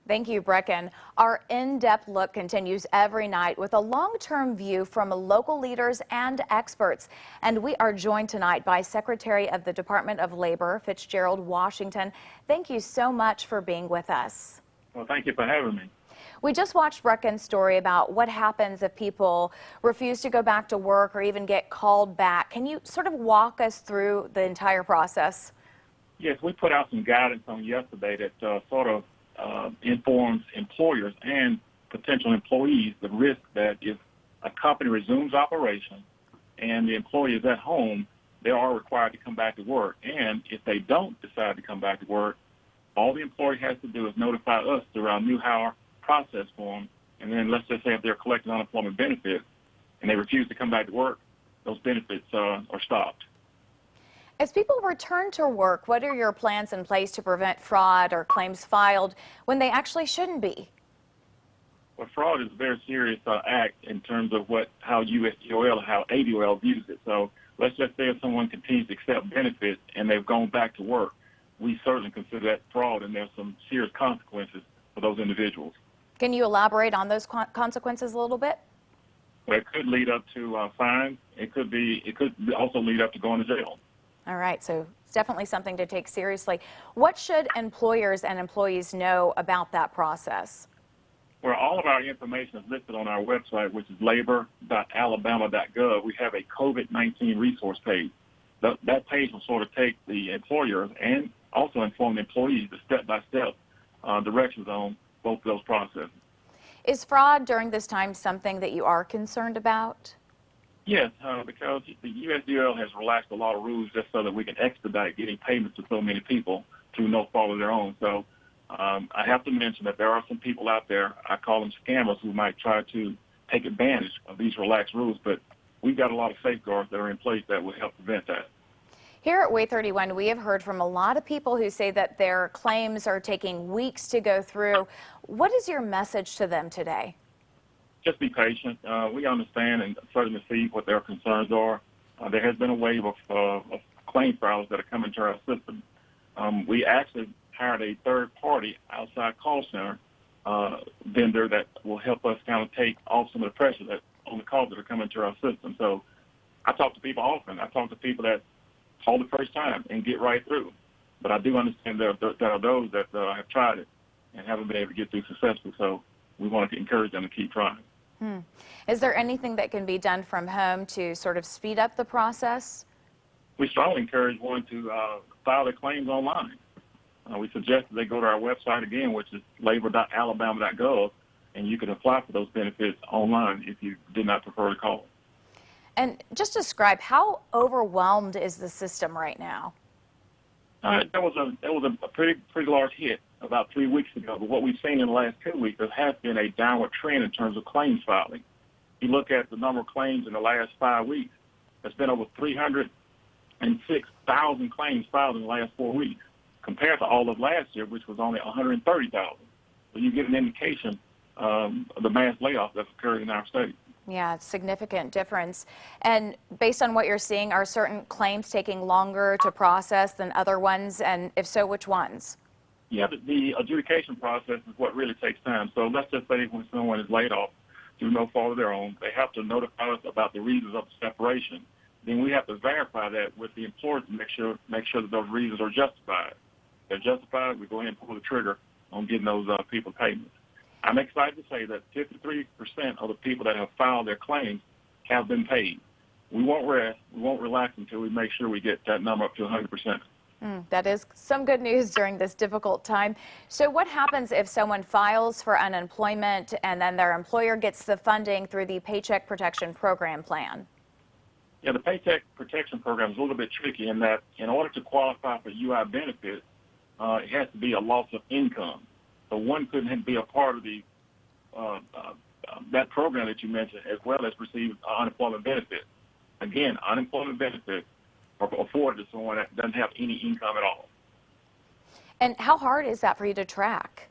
Thank you, Brecken. Our in-depth look continues every night with a long-term view from local leaders and experts. And we are joined tonight by Secretary of the Department of Labor, Fitzgerald Washington. Thank you so much for being with us. Well, thank you for having me. We just watched Brecken's story about what happens if people refuse to go back to work or even get called back. Can you sort of walk us through the entire process? Yes, we put out some guidance on yesterday that informs employers and potential employees the risk that if a company resumes operation and the employee is at home, they are required to come back to work. And if they don't decide to come back to work, all the employee has to do is notify us through our new hire process form. And then let's just say if they're collecting unemployment benefits and they refuse to come back to work, those benefits are stopped. As people return to work, what are your plans in place to prevent fraud or claims filed when they actually shouldn't be? Well, fraud is a very serious act in terms of how USDOL, how ADOL views it. So let's just say if someone continues to accept benefits and they've gone back to work, we certainly consider that fraud, and there's some serious consequences for those individuals. Can you elaborate on those consequences a little bit? Well, it could lead up to fines. It could also lead up to going to jail. All right, so it's definitely something to take seriously. What should employers and employees know about that process? Well, all of our information is listed on our website, which is labor.alabama.gov. We have a COVID-19 resource page. That page will sort of take the employers and also inform the employees the step-by-step directions on both of those processes. Is fraud during this time something that you are concerned about? Yes, because the USDOL has relaxed a lot of rules just so that we can expedite getting payments to so many people through no fault of their own. So I have to mention that there are some people out there, I call them scammers, who might try to take advantage of these relaxed rules, but we've got a lot of safeguards that are in place that will help prevent that. Here at Way 31, we have heard from a lot of people who say that their claims are taking weeks to go through. What is your message to them today? Just be patient. We understand and certainly see what their concerns are. There has been a wave of claim files that are coming to our system. We actually hired a third-party outside call center vendor that will help us kind of take off some of the pressure that on the calls that are coming to our system. So I talk to people often. I talk to people that call the first time and get right through. But I do understand there are those that have tried it and haven't been able to get through successfully. So we want to encourage them to keep trying. Is there anything that can be done from home to sort of speed up the process? We strongly encourage one to file their claims online. We suggest that they go to our website again, which is labor.alabama.gov, and you can apply for those benefits online if you did not prefer to call. And just describe, how overwhelmed is the system right now? That was a pretty large hit about 3 weeks ago. But what we've seen in the last 2 weeks, there has been a downward trend in terms of claims filing. If you look at the number of claims in the last 5 weeks, there's been over 306,000 claims filed in the last 4 weeks, compared to all of last year, which was only 130,000. So you get an indication of the mass layoff that's occurred in our state. Yeah, it's a significant difference. And based on what you're seeing, are certain claims taking longer to process than other ones? And if so, which ones? Yeah, the adjudication process is what really takes time. So let's just say when someone is laid off through no fault of their own, they have to notify us about the reasons of the separation. Then we have to verify that with the employer to make sure that those reasons are justified. If they're justified, we go ahead and pull the trigger on getting those people payments. I'm excited to say that 53% of the people that have filed their claims have been paid. We won't rest. We won't relax until we make sure we get that number up to 100%. That is some good news during this difficult time. So what happens if someone files for unemployment and then their employer gets the funding through the Paycheck Protection Program plan? Yeah, the Paycheck Protection Program is a little bit tricky in that in order to qualify for UI benefits, it has to be a loss of income. So one couldn't be a part of the that program that you mentioned, as well as receive unemployment benefits. Again, unemployment benefits are afforded to someone that doesn't have any income at all. And how hard is that for you to track?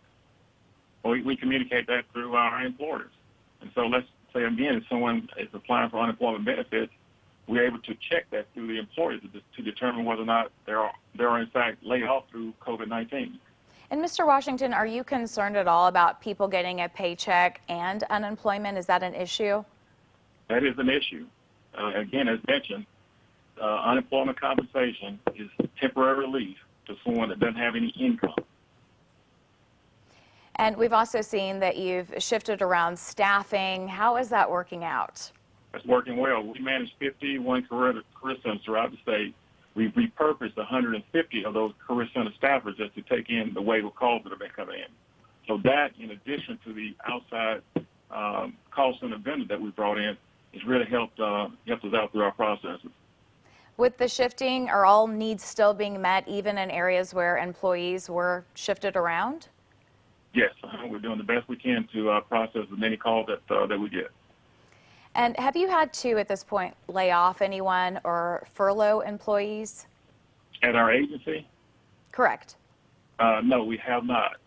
Well, we communicate that through our employers. And so let's say, again, if someone is applying for unemployment benefits, we're able to check that through the employer to determine whether or not they're in fact laid off through COVID-19. And Mr. Washington, are you concerned at all about people getting a paycheck and unemployment? Is that an issue? That is an issue. Again, as mentioned, unemployment compensation is temporary relief to someone that doesn't have any income. And we've also seen that you've shifted around staffing. How is that working out? It's working well. We manage 51 career centers throughout the state. We've repurposed 150 of those career center staffers just to take in the wave of calls that have been coming in. So that, in addition to the outside call center vendor that we brought in, has really helped us out through our processes. With the shifting, are all needs still being met, even in areas where employees were shifted around? Yes, we're doing the best we can to process as many calls that we get. And have you had to, at this point, lay off anyone or furlough employees? At our agency? Correct. No, we have not.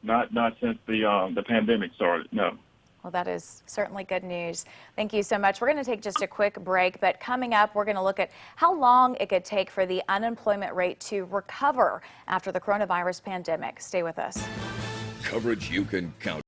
Not since the pandemic started, no. Well, that is certainly good news. Thank you so much. We're going to take just a quick break, but coming up, we're going to look at how long it could take for the unemployment rate to recover after the coronavirus pandemic. Stay with us. Coverage you can count